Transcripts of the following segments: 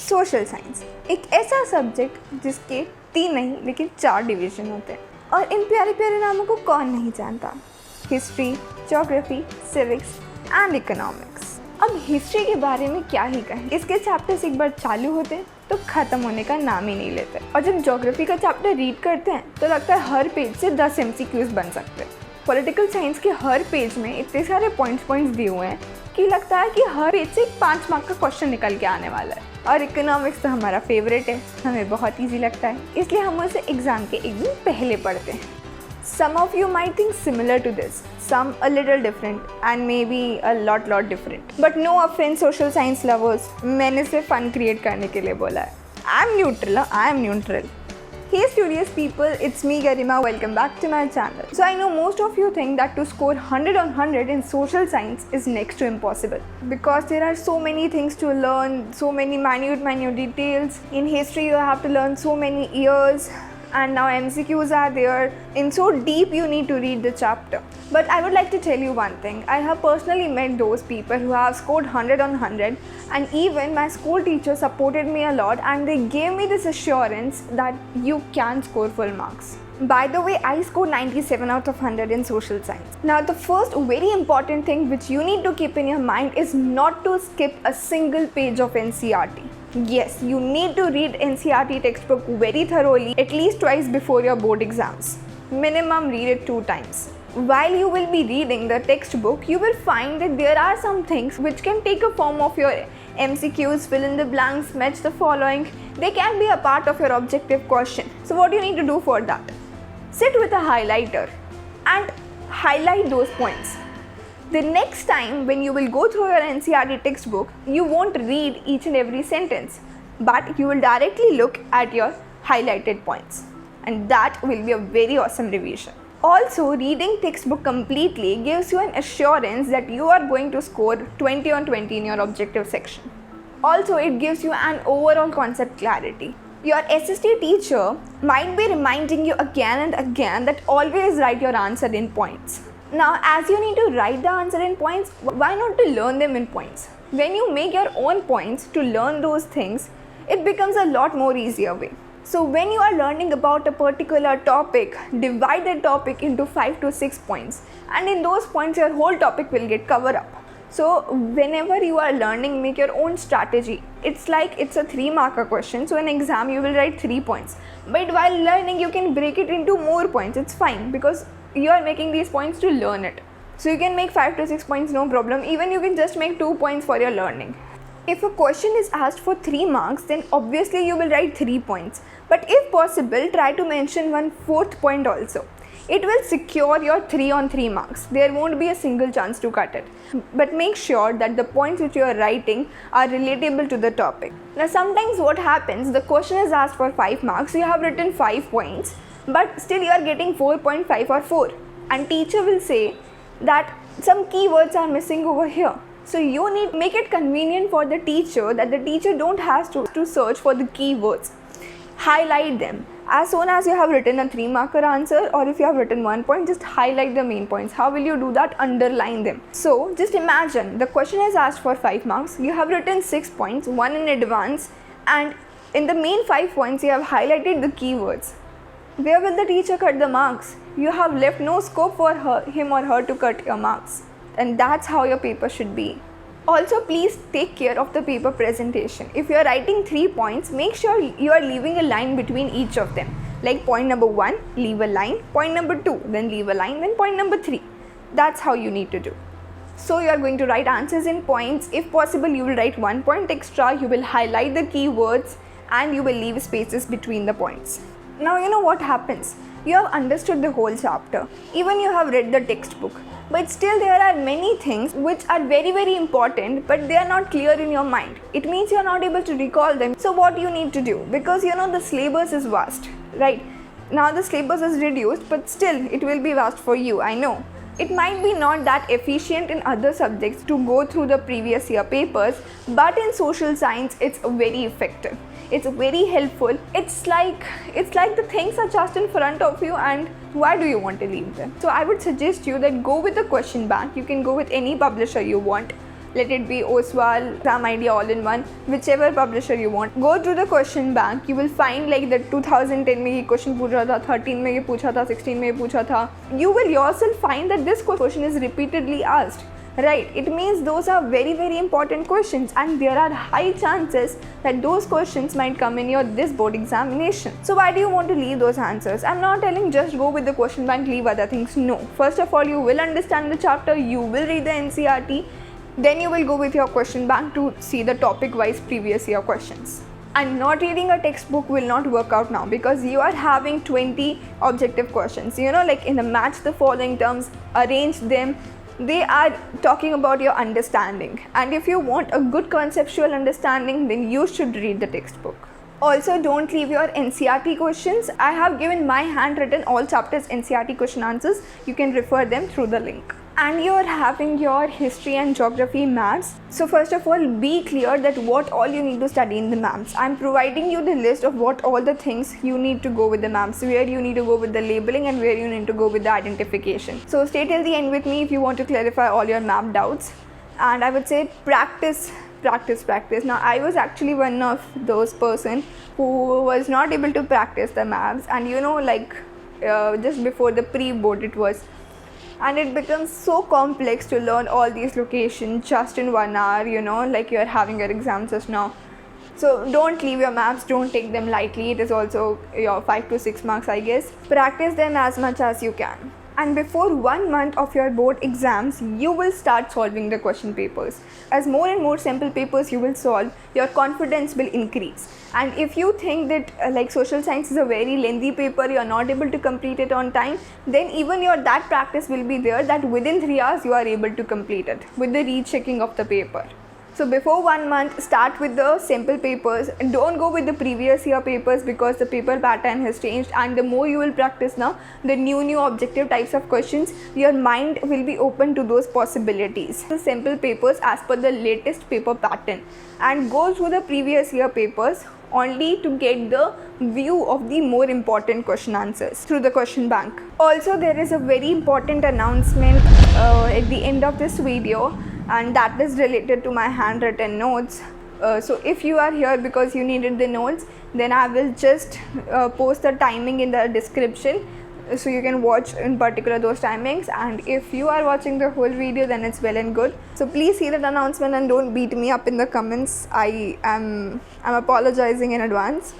Social science एक ऐसा subject जिसके 3 नहीं लेकिन 4 डिवीज़न होते हैं और इन प्यारे प्यारे नामों को कौन नहीं जानता। History, geography, civics and economics. अब हिस्ट्री के बारे में क्या ही कहें, इसके चैप्टर्स एक बार चालू होते हैं तो ख़त्म होने का नाम ही नहीं लेते। और जब ज्योग्राफी का चैप्टर रीड करते हैं तो लगता है हर पेज से 10 MCQs बन सकते हैं। पॉलिटिकल साइंस के हर पेज में इतने सारे पॉइंट्स दिए हुए हैं कि लगता है कि हर पेज से 5 मार्क का क्वेश्चन निकल के आने वाला है। और इकोनॉमिक्स तो हमारा फेवरेट है, हमें बहुत ईजी लगता है, इसलिए हम उसे एग्ज़ाम के एक दिन पहले पढ़ते हैं। Some of you might think similar to this, some a little different and maybe a lot different. But no offense social science lovers, मैंने सिर्फ फन क्रिएट करने के लिए बोला है। I am neutral. Hey studious people, it's me Garima, welcome back to my channel. So I know most of you think that to score 100 on 100 in social science is next to impossible because there are so many things to learn, so many minute details. In history you have to learn so many years and now MCQs are there. In so deep you need to read the chapter. But I would like to tell you one thing. I have personally met those people who have scored 100 on 100 and even my school teacher supported me a lot and they gave me this assurance that you can score full marks. By the way, I scored 97 out of 100 in social science. Now the first very important thing which you need to keep in your mind is not to skip a single page of NCERT. Yes, you need to read NCERT textbook very thoroughly at least twice before your board exams. Minimum read it 2 times. While you will be reading the textbook, you will find that there are some things which can take a form of your MCQs, fill in the blanks, match the following. They can be a part of your objective question. So what you need to do for that? Sit with a highlighter and highlight those points. The next time when you will go through your NCERT textbook, you won't read each and every sentence, but you will directly look at your highlighted points. And that will be a very awesome revision. Also, reading textbook completely gives you an assurance that you are going to score 20 on 20 in your objective section. Also, it gives you an overall concept clarity. Your SST teacher might be reminding you again and again that always write your answer in points. Now, as you need to write the answer in points, why not to learn them in points? When you make your own points to learn those things, it becomes a lot more easier way. So when you are learning about a particular topic, divide that topic into 5 to 6 points, and in those points your whole topic will get covered up. So whenever you are learning, make your own strategy. It's like it's a 3-marker question, so in exam you will write 3 points. But while learning, you can break it into more points. It's fine because you are making these points to learn it. So you can make 5 to 6 points, no problem. Even you can just make 2 points for your learning. If a question is asked for 3 marks, then obviously you will write 3 points. But if possible, try to mention 1/4 point also. It will secure your 3 on 3 marks. There won't be a single chance to cut it. But make sure that the points which you are writing are relatable to the topic. Now sometimes what happens, the question is asked for 5 marks, you have written 5 points, but still you are getting 4.5 or 4. And teacher will say that some keywords are missing over here. So you need to make it convenient for the teacher that the teacher don't have to search for the keywords. Highlight them. As soon as you have written a 3-marker answer or if you have written 1 point, just highlight the main points. How will you do that? Underline them. So just imagine the question is asked for 5 marks. You have written 6 points, 1 in advance, and in the main 5 points you have highlighted the keywords. Where will the teacher cut the marks? You have left no scope for him or her to cut your marks. And that's how your paper should be. Also, please take care of the paper presentation. If you are writing 3 points, make sure you are leaving a line between each of them. Like point number 1, leave a line. Point number 2, then leave a line. Then point number 3. That's how you need to do. So you are going to write answers in points. If possible, you will write 1 point extra. You will highlight the keywords and you will leave spaces between the points. Now you know what happens. You have understood the whole chapter. Even you have read the textbook. But still there are many things which are very important, but they are not clear in your mind. It means you are not able to recall them. So what you need to do? Because you know the syllabus is vast, right? Now the syllabus is reduced, but still it will be vast for you, I know. It might be not that efficient in other subjects to go through the previous year papers, but in social science it's very effective. It's very helpful. It's like the things are just in front of you and why do you want to leave them? So I would suggest you that go with the question bank. You can go with any publisher you want. let it be Oswal, Exam Idea, all in one, whichever publisher you want. Go through the question bank, you will find like the 2010 में ये question पूछा था, 13 में ये पूछा था, 16 में ये पूछा था. You will yourself find that this question is repeatedly asked. Right, it means those are very very important questions, and there are high chances that those questions might come in your this board examination. So why do you want to leave those answers? I'm not telling just go with the question bank, leave other things. No, first of all you will understand the chapter, you will read the NCERT, then you will go with your question bank to see the topic wise previous year questions. And not reading a textbook will not work out now, because you are having 20 objective questions. You know, like in the match the following terms, arrange them. They are talking about your understanding, and if you want a good conceptual understanding, then you should read the textbook. Also, don't leave your NCERT questions. I have given my handwritten all chapters NCERT question answers. You can refer them through the link. And you're having your history and geography maths. So first of all, be clear that what all you need to study in the maths. I'm providing you the list of what all the things you need to go with the maths, where you need to go with the labeling and where you need to go with the identification. So stay till the end with me if you want to clarify all your math doubts. And I would say practice. Now I was actually one of those person who was not able to practice the maths, and you know, like just before the pre-board it was. And it becomes so complex to learn all these locations just in 1 hour, you know, like you're having your exams just now. So don't leave your maps, don't take them lightly. It is also your 5 to 6 marks, I guess. Practice them as much as you can. And before 1 month of your board exams, you will start solving the question papers. As more and more simple papers you will solve, your confidence will increase. And if you think that like social science is a very lengthy paper, you are not able to complete it on time, then even your that practice will be there, that within 3 hours you are able to complete it with the rechecking of the paper. So before 1 month, start with the simple papers. Don't go with the previous year papers, because the paper pattern has changed, and the more you will practice now, the new objective types of questions, your mind will be open to those possibilities. The simple papers as per the latest paper pattern, and go through the previous year papers only to get the view of the more important question answers through the question bank. Also, there is a very important announcement at the end of this video, and that is related to my handwritten notes. So if you are here because you needed the notes, then I will just post the timing in the description, so you can watch in particular those timings. And if you are watching the whole video, then it's well and good. So please see that announcement and don't beat me up in the comments. I'm apologizing in advance.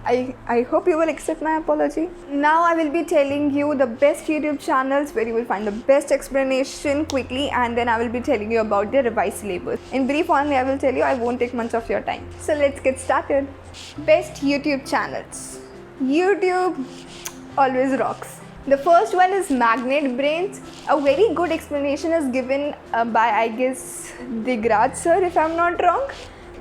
I hope you will accept my apology. Now I will be telling you the best YouTube channels where you will find the best explanation quickly, and then I will be telling you about the revised syllabus. In brief only I will tell you, I won't take much of your time. So let's get started. Best YouTube channels. YouTube always rocks. The first one is Magnet Brains. A very good explanation is given by, I guess, Digraj sir, if I'm not wrong,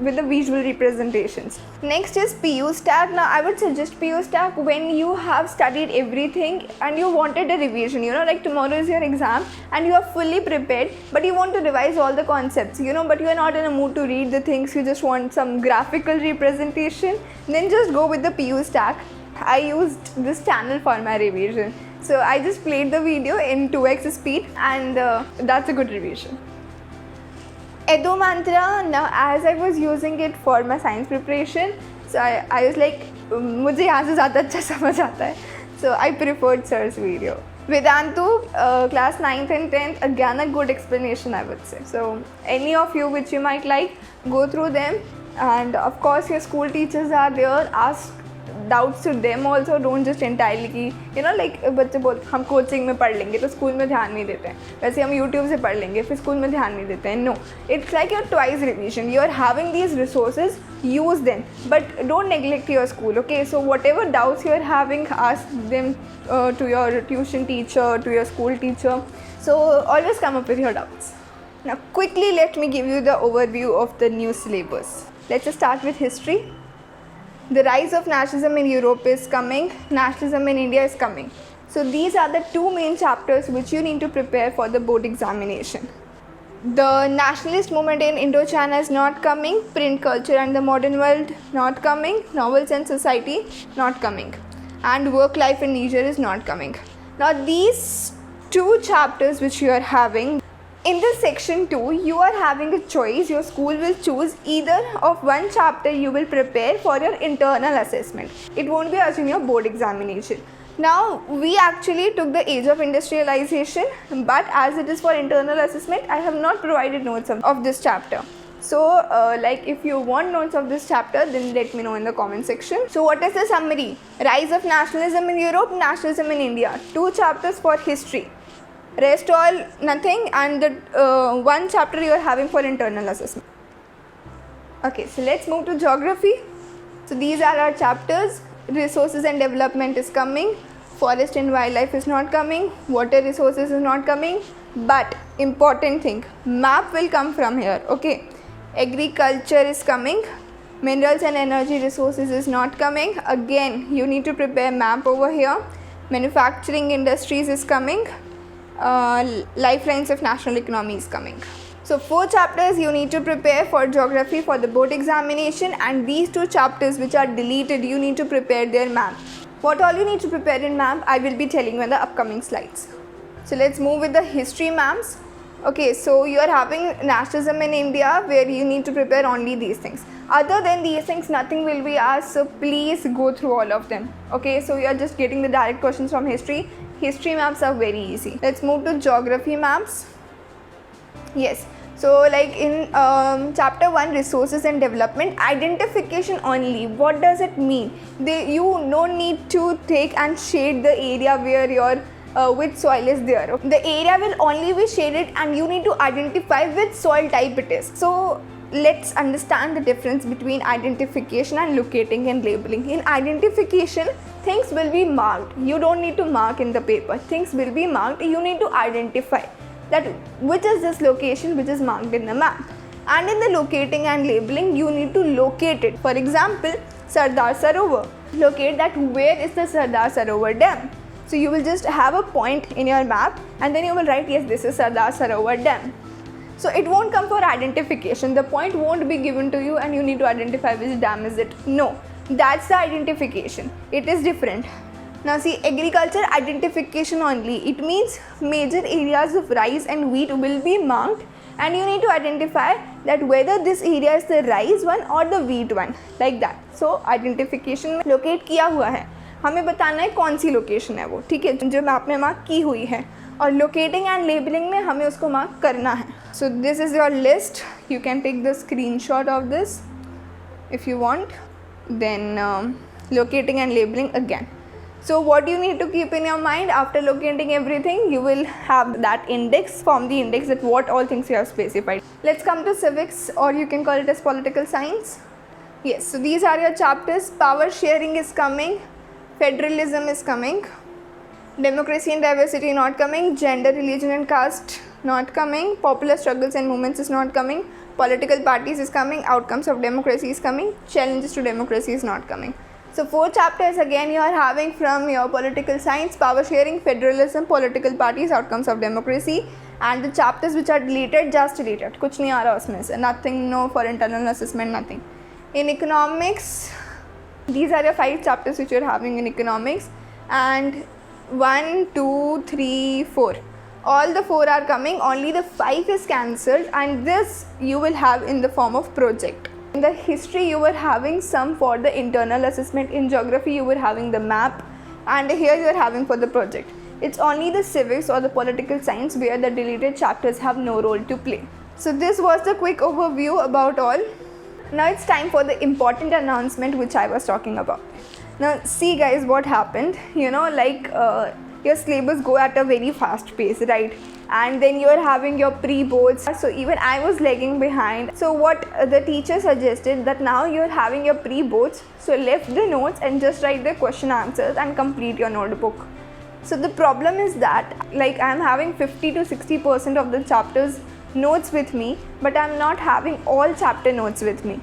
with the visual representations. Next is PU Stack. Now I would suggest PU Stack when you have studied everything and you wanted a revision, you know, like tomorrow is your exam and you are fully prepared, but you want to revise all the concepts, you know, but you are not in a mood to read the things, you just want some graphical representation, then just go with the PU Stack. I used this channel for my revision. So I just played the video in 2x speed, and that's a good revision. Edo Mantra, now as I was using it for my science preparation, so I was like, मुझे यहाँ से ज़्यादा अच्छा समझ आता है. So I preferred sir's video. Vedantu, class 9th and 10th, again a good explanation I would say. So any of you which you might like, go through them. And of course your school teachers are there, ask doubts to them also. Don't just entirely कि you know like बच्चे बोलते हम coaching में पढ़ लेंगे तो school में ध्यान नहीं देते हैं, वैसे हम यूट्यूब से पढ़ लेंगे फिर स्कूल में ध्यान नहीं देते हैं. No, it's like your twice revision. You are having these resources, use them, but don't neglect your school. Okay, so whatever doubts you are having, ask them to your tuition teacher, to your school teacher. So always come up with your doubts. Now quickly let me give you the overview of the new syllabus. Let's just start with history. The rise of nationalism in Europe is coming, nationalism in India is coming. So these are the two main chapters which you need to prepare for the board examination. The nationalist movement in Indochina is not coming, print culture and the modern world not coming, novels and society not coming, and work life and leisure is not coming. Now these two chapters which you are having, In this section 2, you are having a choice. Your school will choose either of one chapter you will prepare for your internal assessment. It won't be as in your board examination. Now, we actually took the age of industrialization, but as it is for internal assessment, I have not provided notes of this chapter. So, like if you want notes of this chapter, then let me know in the comment section. So, what is the summary? Rise of nationalism in Europe, nationalism in India. 2 chapters for history. Rest all nothing, and the one chapter you are having for internal assessment. Okay, so let's move to geography. So these are our chapters. Resources and development is coming. Forest and wildlife is not coming. Water resources is not coming. But important thing, map will come from here. Okay, agriculture is coming. Minerals and energy resources is not coming. Again, you need to prepare map over here. Manufacturing industries is coming. Lifelines of national economy is coming. So 4 chapters you need to prepare for geography for the board examination, and these 2 chapters which are deleted, you need to prepare their map. What all you need to prepare in map, I will be telling you in the upcoming slides. So let's move with the history maps. Okay, so you are having nationalism in India, where you need to prepare only these things. Other than these things, nothing will be asked, so please go through all of them. Okay, so you are just getting the direct questions from history. History maps are very easy. Let's move to geography maps. Yes, so like in chapter 1, resources and development, identification only. What does it mean? You don't need to take and shade the area where your which soil is there. The area will only be shaded, and you need to identify which soil type it is. So let's understand the difference between identification and locating and labeling. In identification, things will be marked. You don't need to mark in the paper. Things will be marked. You need to identify that which is this location which is marked in the map. And in the locating and labeling, you need to locate it. For example, Sardar Sarovar. Locate that where is the Sardar Sarovar Dam. So you will just have a point in your map, and then you will write, yes, this is Sardar Sarovar Dam. So it won't come for identification. The point won't be given to you and you need to identify which dam is it. No, that's the identification. It is different. Now see, agriculture identification only. It means major areas of rice and wheat will be marked, and you need to identify that whether this area is the rice one or the wheat one, like that. So identification में locate किया हुआ है, हमें बताना है कौन सी location है वो, ठीक है, जो मैप में मार्क की हुई है, और लोकेटिंग एंड लेबलिंग में हमें उसको मार्क करना है. So this is your list. You can take the screenshot of this if you want. Then locating and labeling again. So what you need to keep in your mind, after locating everything, you will have that index, form the index that what all things you have specified. Let's come to civics, or you can call it as political science. Yes, so these are your chapters. Power sharing is coming, federalism is coming, democracy and diversity not coming, gender, religion and caste not coming, popular struggles and movements is not coming, political parties is coming, outcomes of democracy is coming, challenges to democracy is not coming. So 4 chapters again you are having from your political science: power sharing, federalism, political parties, outcomes of democracy, and the chapters which are deleted, just deleted. कुछ नहीं आ रहा उसमें से, nothing, no for internal assessment, nothing. In economics, these are your 5 chapters which you are having in economics, and 1, 2, 3, 4. All the 4 are coming, only the 5 is cancelled, and this you will have in the form of project. In the history you were having some for the internal assessment, in geography you were having the map, and here you are having for the project. It's only the civics or the political science where the deleted chapters have no role to play. So this was the quick overview about all. Now it's time for the important announcement which I was talking about. Now see guys, what happened, you know, like your syllabus go at a very fast pace, right? And then you are having your pre-boards, so even I was lagging behind. So what the teacher suggested, that now you are having your pre-boards, so left the notes and just write the question answers and complete your notebook. So the problem is that, like, I am having 50 to 60% of the chapters notes with me, but I am not having all chapter notes with me.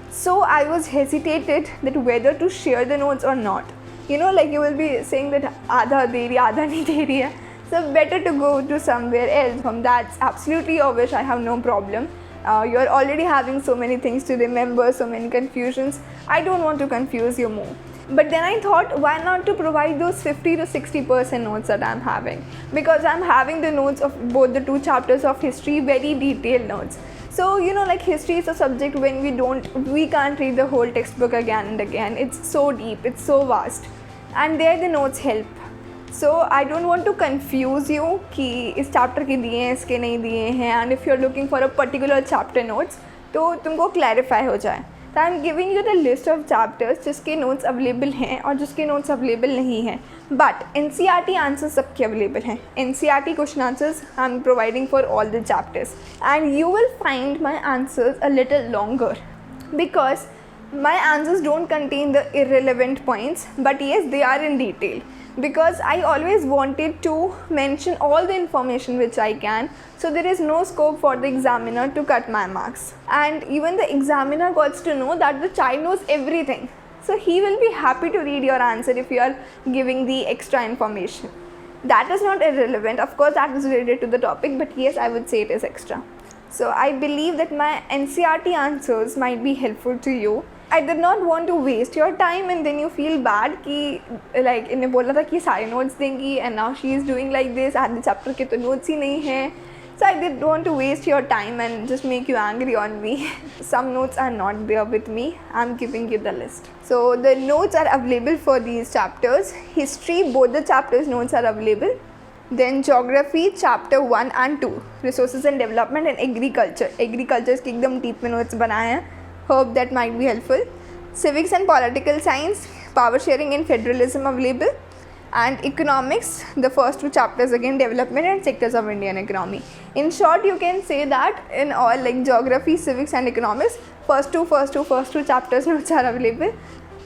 So I was hesitated that whether to share the notes or not. You know, like you will be saying that आधा दे रही आधा नहीं दे रही है. So better to go to somewhere else. That's absolutely your wish. I have no problem. You are already having so many things to remember, so many confusions. I don't want to confuse you more. But then I thought, why not to provide those 50 to 60% notes that I'm having, because I'm having the notes of both the 2 chapters of history, very detailed notes. So like history is a subject when we can't read the whole textbook again and again. It's so deep, it's so vast, and there the notes help. So I don't want to confuse you कि इस chapter के दिए हैं, इसके नहीं दिए हैं, and if you're looking for a particular chapter notes तो तुमको clarify हो जाए. तो I am giving you the list of chapters जिसके नोट्स अवेलेबल हैं और जिसके नोट्स अवेलेबल नहीं हैं. बट NCERT आंसर्स सबके अवेलेबल हैं. NCERT question answers I am providing for all the chapters, and you will find my answers a little longer because my answers don't contain the irrelevant points, but yes, they are in detail, because I always wanted to mention all the information which I can, so there is no scope for the examiner to cut my marks. And even the examiner got to know that the child knows everything, so he will be happy to read your answer if you are giving the extra information. That is not irrelevant, of course that is related to the topic, but yes, I would say it is extra. So I believe that my NCERT answers might be helpful to you. I did not want to waste your time and then you feel bad कि like इन्हें बोला था कि सारे notes देंगी and now she is doing like this, आधे chapter के तो notes ही नहीं हैं. So I didn't want to waste your time and just make you angry on me. Some notes are not there with me. I'm giving you the list. So the notes are available for these chapters. History, both the chapters notes are available. Then geography chapter 1 and 2, resources and development, and agriculture. Agriculture के एकदम deep में notes बनाए हैं. Hope that might be helpful. Civics and political science, power sharing and federalism available. And economics, the first 2 chapters again, development and sectors of Indian economy. In short, you can say that in all like geography, civics and economics, first two chapters notes are available.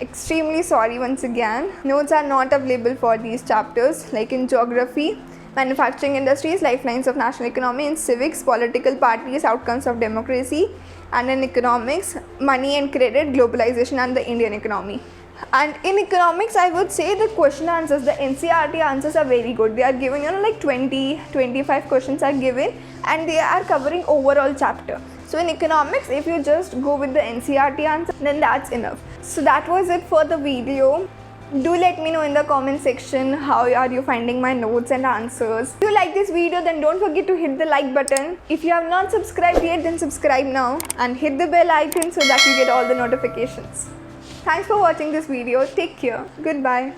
Extremely sorry once again, notes are not available for these chapters. Like in geography, manufacturing industries, lifelines of national economy. In civics, political parties, outcomes of democracy. And in economics, money and credit, globalization and the Indian economy. And in economics, I would say the question answers, the NCERT answers are very good. They are given like 20-25 questions are given and they are covering overall chapter. So in economics, if you just go with the NCERT answer, then that's enough. So that was it for the video. Do let me know in the comment section how are you finding my notes and answers. If you like this video, then don't forget to hit the like button. If you have not subscribed yet, then subscribe now and hit the bell icon so that you get all the notifications. Thanks for watching this video. Take care. Goodbye.